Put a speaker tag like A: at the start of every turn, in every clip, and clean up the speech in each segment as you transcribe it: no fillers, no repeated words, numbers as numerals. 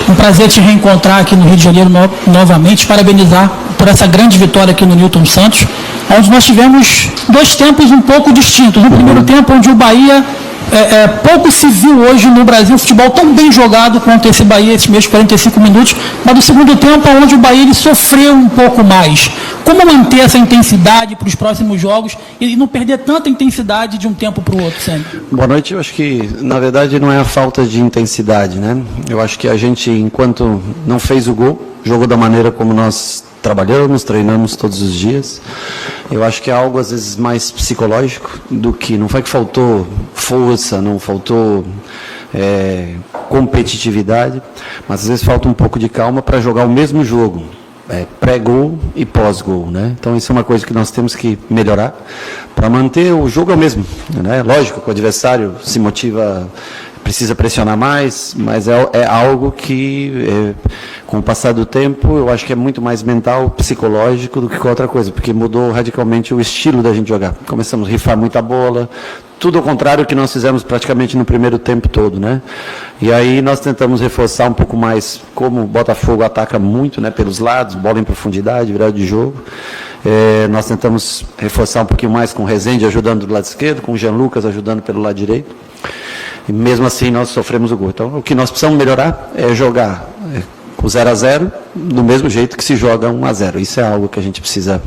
A: Um prazer te reencontrar aqui no Rio de Janeiro novamente, parabenizar por essa grande vitória aqui no Newton Santos, onde nós tivemos dois tempos um pouco distintos. No primeiro tempo, onde o Bahia, pouco se viu hoje no Brasil o futebol tão bem jogado quanto esse Bahia, esses mesmos 45 minutos, mas no segundo tempo, onde o Bahia ele sofreu um pouco mais. Como manter essa intensidade para os próximos jogos e não perder tanta intensidade de um tempo para o outro sempre?
B: Boa noite. Eu acho que, na verdade, não é a falta de intensidade, né? Eu acho que a gente, enquanto não fez o gol, jogou da maneira como nós trabalhamos, treinamos todos os dias. Eu acho que é algo, às vezes, mais psicológico do que... Não foi que faltou força, não faltou competitividade, mas, às vezes, falta um pouco de calma para jogar o mesmo jogo. Pré-gol e pós-gol, né? Então isso é uma coisa que nós temos que melhorar para manter o jogo mesmo, né? Lógico que o adversário se motiva, precisa pressionar mais, mas é algo que com o passar do tempo eu acho que é muito mais mental, psicológico do que qualquer outra coisa, porque mudou radicalmente o estilo da gente jogar. Começamos a rifar muita bola, tudo ao contrário que nós fizemos praticamente no primeiro tempo todo, né? E aí nós tentamos reforçar um pouco mais, como o Botafogo ataca muito, né, pelos lados, bola em profundidade, virada de jogo. Nós tentamos reforçar um pouquinho mais com o Rezende ajudando do lado esquerdo, com o Jean Lucas ajudando pelo lado direito. E mesmo assim nós sofremos o gol. Então o que nós precisamos melhorar é jogar com 0-0 do mesmo jeito que se joga 1-0. Isso é algo que a gente precisa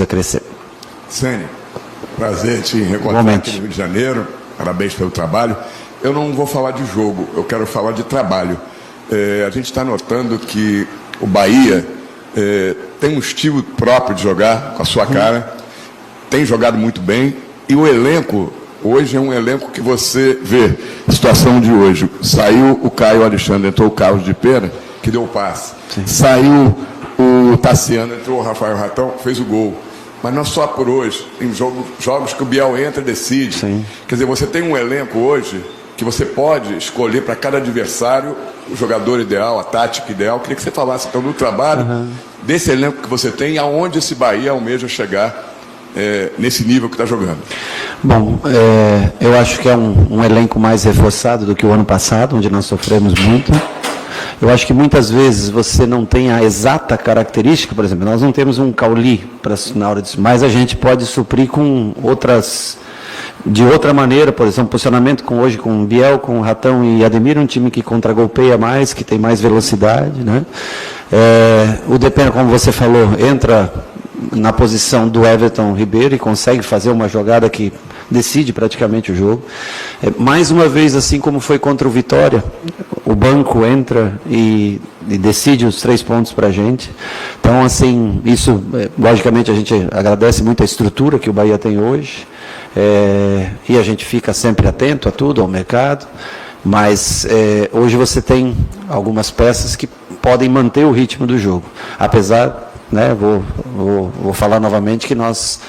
B: crescer.
C: Sênio, prazer te reencontrar aqui no Rio de Janeiro. Parabéns pelo trabalho. Eu não vou falar de jogo, eu quero falar de trabalho. A gente está notando que o Bahia tem um estilo próprio de jogar, com a sua cara, tem jogado muito bem, e o elenco, hoje é um elenco que você vê, a situação de hoje, saiu o Caio Alexandre, entrou o Carlos de Pena, que deu o passe, saiu o Tassiano, entrou o Rafael Ratão, fez o gol. Mas não só por hoje, tem jogos que o Biel entra e decide. Sim. Quer dizer, você tem um elenco hoje que você pode escolher para cada adversário o jogador ideal, a tática ideal. Eu queria que você falasse então do trabalho desse elenco que você tem, aonde esse Bahia almeja chegar nesse nível que está jogando.
B: Bom, eu acho que é um elenco mais reforçado do que o ano passado, onde nós sofremos muito. Eu acho que muitas vezes você não tem a exata característica, por exemplo, nós não temos um Cauli na hora disso, mas a gente pode suprir com outras, de outra maneira, por exemplo, posicionamento hoje com Biel, com Ratão e Ademir, um time que contragolpeia mais, que tem mais velocidade, né? O Depena, como você falou, entra na posição do Everton Ribeiro e consegue fazer uma jogada que decide praticamente o jogo. Mais uma vez, assim como foi contra o Vitória, o banco entra e decide os 3 pontos para a gente. Então, assim, isso, logicamente, a gente agradece muito a estrutura que o Bahia tem hoje, e a gente fica sempre atento a tudo, ao mercado, mas hoje você tem algumas peças que podem manter o ritmo do jogo, apesar, né, vou falar novamente que nós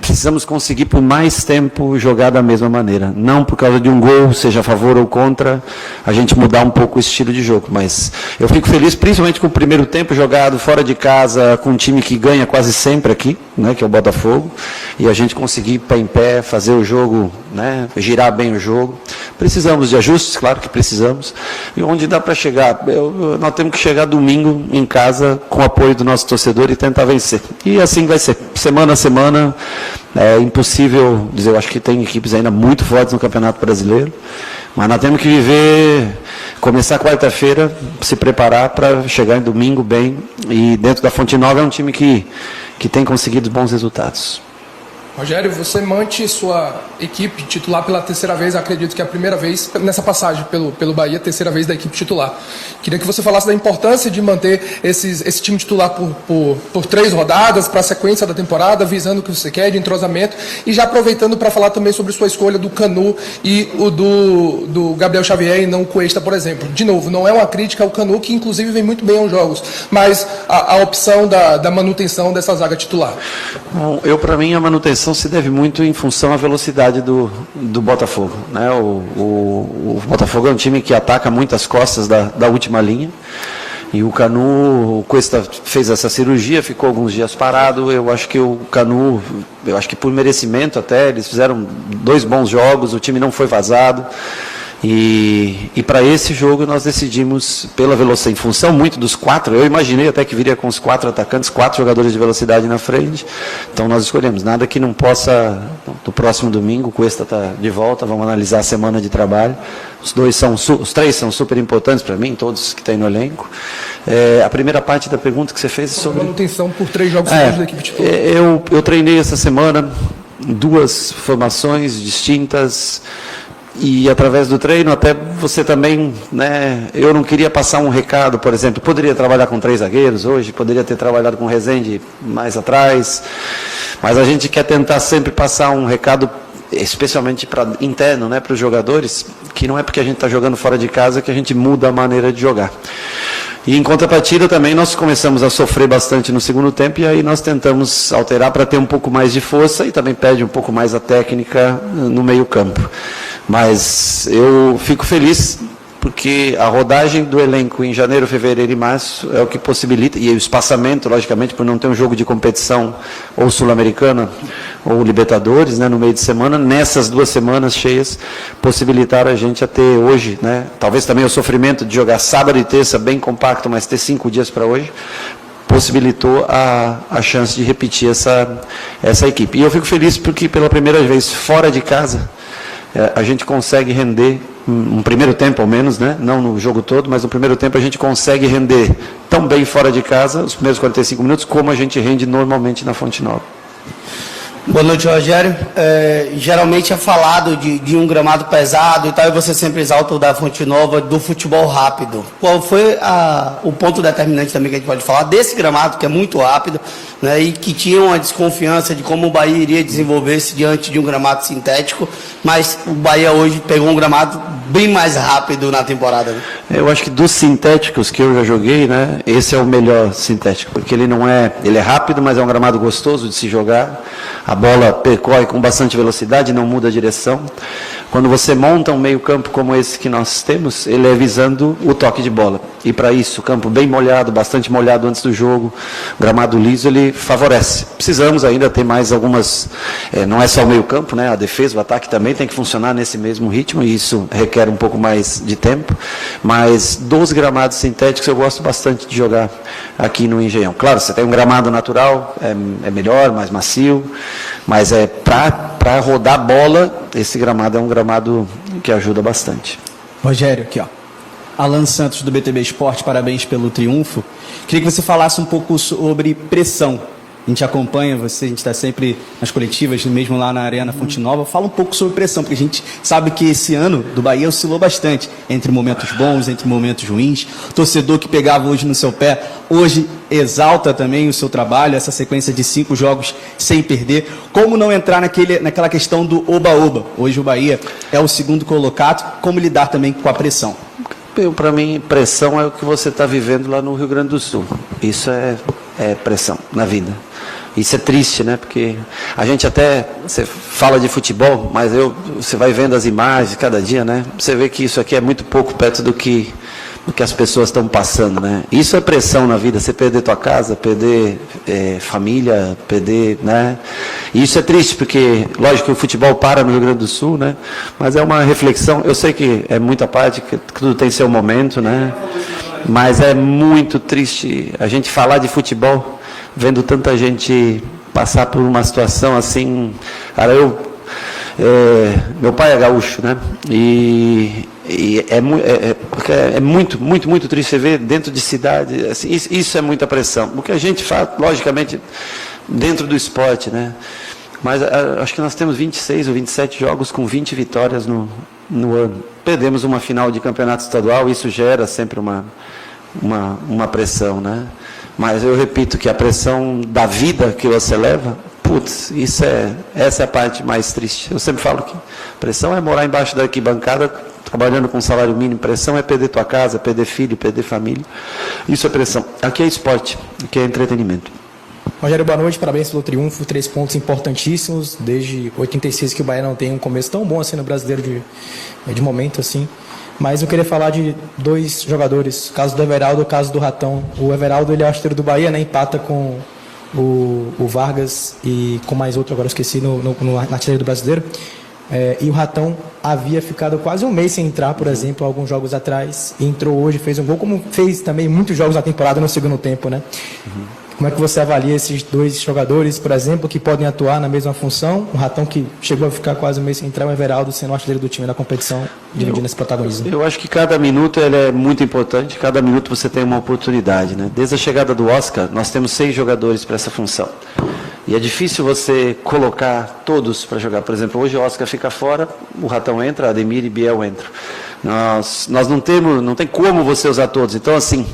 B: precisamos conseguir por mais tempo jogar da mesma maneira, não por causa de um gol, seja a favor ou contra, a gente mudar um pouco o estilo de jogo, mas eu fico feliz principalmente com o primeiro tempo jogado fora de casa, com um time que ganha quase sempre aqui, né, que é o Botafogo, e a gente conseguir pé em pé, fazer o jogo, né, girar bem o jogo. Precisamos de ajustes, claro que precisamos, e onde dá para chegar, nós temos que chegar domingo em casa com o apoio do nosso torcedor e tentar vencer, e assim vai ser, semana a semana. É impossível dizer, eu acho que tem equipes ainda muito fortes no Campeonato Brasileiro, mas nós temos que começar quarta-feira, se preparar para chegar em domingo bem, e dentro da Fonte Nova é um time que tem conseguido bons resultados.
D: Rogério, você mantém sua equipe titular pela terceira vez, acredito que é a primeira vez nessa passagem pelo Bahia, terceira vez da equipe titular. Queria que você falasse da importância de manter esse time titular por 3 rodadas, para a sequência da temporada, visando o que você quer, de entrosamento, e já aproveitando para falar também sobre sua escolha do Canu e o do Gabriel Xavier e não o Cuesta, por exemplo. De novo, não é uma crítica ao Canu, que inclusive vem muito bem aos jogos, mas a opção da manutenção dessa zaga titular.
B: Bom, para mim, a manutenção se deve muito em função à velocidade do Botafogo, né? O Botafogo é um time que ataca muitas costas da última linha, e o Canu, o Cuesta fez essa cirurgia, ficou alguns dias parado. Eu acho que o Canu, por merecimento até, eles fizeram 2 bons jogos, o time não foi vazado, E para esse jogo nós decidimos pela velocidade, em função muito dos 4, eu imaginei até que viria com os 4 atacantes, 4 jogadores de velocidade na frente, então nós escolhemos, nada que não possa, no próximo domingo, o Cuesta está de volta, vamos analisar a semana de trabalho, os 3 são super importantes para mim, todos que tem no elenco. A primeira parte da pergunta que você fez sobre...
D: manutenção por 3 jogos seguidos da equipe titular.
B: Eu treinei essa semana 2 formações distintas, e através do treino, até você também, né, eu não queria passar um recado, por exemplo, poderia trabalhar com 3 zagueiros hoje, poderia ter trabalhado com o Rezende mais atrás, mas a gente quer tentar sempre passar um recado, especialmente interno, né, para os jogadores, que não é porque a gente está jogando fora de casa que a gente muda a maneira de jogar. E em contrapartida também nós começamos a sofrer bastante no segundo tempo, e aí nós tentamos alterar para ter um pouco mais de força, e também pede um pouco mais a técnica no meio campo. Mas eu fico feliz porque a rodagem do elenco em janeiro, fevereiro e março é o que possibilita, e o espaçamento, logicamente, por não ter um jogo de competição ou Sul-Americana ou Libertadores, né, no meio de semana, nessas 2 semanas cheias, possibilitaram a gente a ter hoje, né, talvez também o sofrimento de jogar sábado e terça bem compacto, mas ter 5 dias para hoje, possibilitou a chance de repetir essa equipe. E eu fico feliz porque pela primeira vez fora de casa, a gente consegue render, um primeiro tempo ao menos, né? Não no jogo todo, mas no primeiro tempo a gente consegue render tão bem fora de casa, os primeiros 45 minutos, como a gente rende normalmente na Fonte Nova.
E: Boa noite, Rogério. Geralmente é falado de um gramado pesado e tal, e você sempre exalta o da Fonte Nova, do futebol rápido. Qual foi o ponto determinante também que a gente pode falar desse gramado, que é muito rápido, né, e que tinha uma desconfiança de como o Bahia iria desenvolver-se diante de um gramado sintético, mas o Bahia hoje pegou um gramado bem mais rápido na temporada, né?
B: Eu acho que dos sintéticos que eu já joguei, né, esse é o melhor sintético, porque ele é rápido, mas é um gramado gostoso de se jogar. A bola percorre com bastante velocidade, não muda a direção. Quando você monta um meio-campo como esse que nós temos, ele é visando o toque de bola. E para isso, o campo bem molhado, bastante molhado antes do jogo, gramado liso, ele favorece. Precisamos ainda ter mais algumas, não é só o meio-campo, né? A defesa, o ataque também tem que funcionar nesse mesmo ritmo, e isso requer um pouco mais de tempo. Mas dos gramados sintéticos eu gosto bastante de jogar aqui no Engenhão. Claro, você tem um gramado natural, é melhor, mais macio, mas para rodar bola, esse gramado é um gramado que ajuda bastante.
F: Rogério, aqui ó. Alan Santos do BTB Esporte, parabéns pelo triunfo. Queria que você falasse um pouco sobre pressão. A gente acompanha você, a gente está sempre nas coletivas, mesmo lá na Arena Fonte Nova. Fala um pouco sobre pressão, porque a gente sabe que esse ano do Bahia oscilou bastante, entre momentos bons, entre momentos ruins. O torcedor que pegava hoje no seu pé, hoje exalta também o seu trabalho, essa sequência de 5 jogos sem perder. Como não entrar naquela questão do oba-oba? Hoje o Bahia é o 2º colocado, como lidar também com a pressão?
B: Para mim, pressão é o que você está vivendo lá no Rio Grande do Sul. Isso é pressão na vida. Isso é triste, né? Porque a gente você fala de futebol, mas você vai vendo as imagens cada dia, né? Você vê que isso aqui é muito pouco perto do que as pessoas estão passando, né? Isso é pressão na vida, você perder tua casa, perder família, perder, né? E isso é triste, porque, lógico que o futebol para no Rio Grande do Sul, né? Mas é uma reflexão, eu sei que é muita parte, que tudo tem seu momento, né? Mas é muito triste a gente falar de futebol, vendo tanta gente passar por uma situação assim. Cara, meu pai é gaúcho, né? E é muito triste você ver dentro de cidade, assim, isso é muita pressão. O que a gente faz, logicamente, dentro do esporte, né? Mas acho que nós temos 26 ou 27 jogos com 20 vitórias no ano. Perdemos uma final de campeonato estadual, isso gera sempre uma pressão, né? Mas eu repito que a pressão da vida que você leva, putz, essa é a parte mais triste. Eu sempre falo que pressão é morar embaixo da arquibancada, trabalhando com salário mínimo. Pressão é perder tua casa, perder filho, perder família. Isso é pressão. Aqui é esporte, aqui é entretenimento.
G: Rogério, boa noite, parabéns pelo triunfo, 3 pontos importantíssimos, desde 86 que o Bahia não tem um começo tão bom assim no Brasileiro de momento assim. Mas eu queria falar de 2 jogadores, o caso do Everaldo e o caso do Ratão. O Everaldo, ele é o artilheiro do Bahia, né? Empata com o Vargas e com mais outro, agora eu esqueci, na artilharia do Brasileiro. E o Ratão, havia ficado quase um mês sem entrar, por exemplo, alguns jogos atrás, e entrou hoje, fez um gol, como fez também muitos jogos na temporada no segundo tempo, né? Como é que você avalia esses dois jogadores, por exemplo, que podem atuar na mesma função? O Ratão, que chegou a ficar quase um mês sem entrar, o Everaldo sendo o artilheiro do time na competição, dividindo esse protagonismo.
B: Eu acho que cada minuto ele é muito importante, cada minuto você tem uma oportunidade, né? Desde a chegada do Oscar, nós temos 6 jogadores para essa função. E é difícil você colocar todos para jogar. Por exemplo, hoje o Oscar fica fora, o Ratão entra, Ademir e Biel entram. Nós não tem como você usar todos. Então, assim,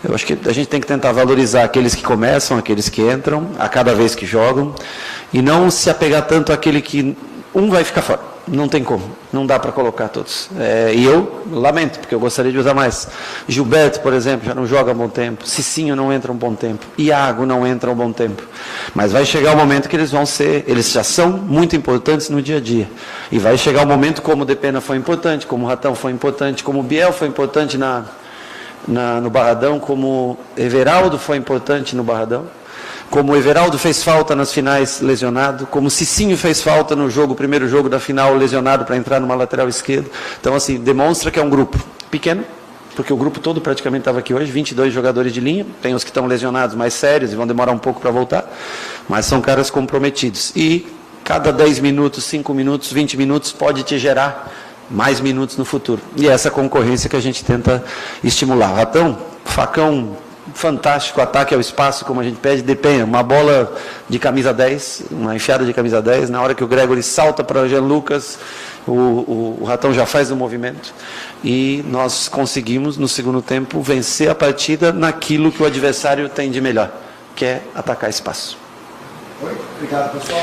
B: eu acho que a gente tem que tentar valorizar aqueles que começam, aqueles que entram, a cada vez que jogam, e não se apegar tanto àquele que um vai ficar fora. Não tem como, não dá para colocar todos. E eu lamento, porque eu gostaria de usar mais. Gilberto, por exemplo, já não joga há um bom tempo. Cicinho não entra há um bom tempo. Iago não entra há um bom tempo. Mas vai chegar o momento que eles já são muito importantes no dia a dia. E vai chegar o momento como o Depena foi importante, como o Ratão foi importante, como o Biel foi importante no Barradão, como o Everaldo foi importante no Barradão. Como o Everaldo fez falta nas finais lesionado, como o Cicinho fez falta no primeiro jogo da final lesionado para entrar numa lateral esquerda. Então, assim, demonstra que é um grupo pequeno, porque o grupo todo praticamente estava aqui hoje, 22 jogadores de linha, tem os que estão lesionados mais sérios e vão demorar um pouco para voltar, mas são caras comprometidos. E cada 10 minutos, 5 minutos, 20 minutos pode te gerar mais minutos no futuro. E é essa concorrência que a gente tenta estimular. Ratão, facão, fantástico, ataque ao espaço, como a gente pede, Depena, uma bola de camisa 10, uma enfiada de camisa 10, na hora que o Gregory salta para o Jean Lucas, o Ratão já faz o movimento, e nós conseguimos, no segundo tempo, vencer a partida naquilo que o adversário tem de melhor, que é atacar espaço.
F: Obrigado, pessoal.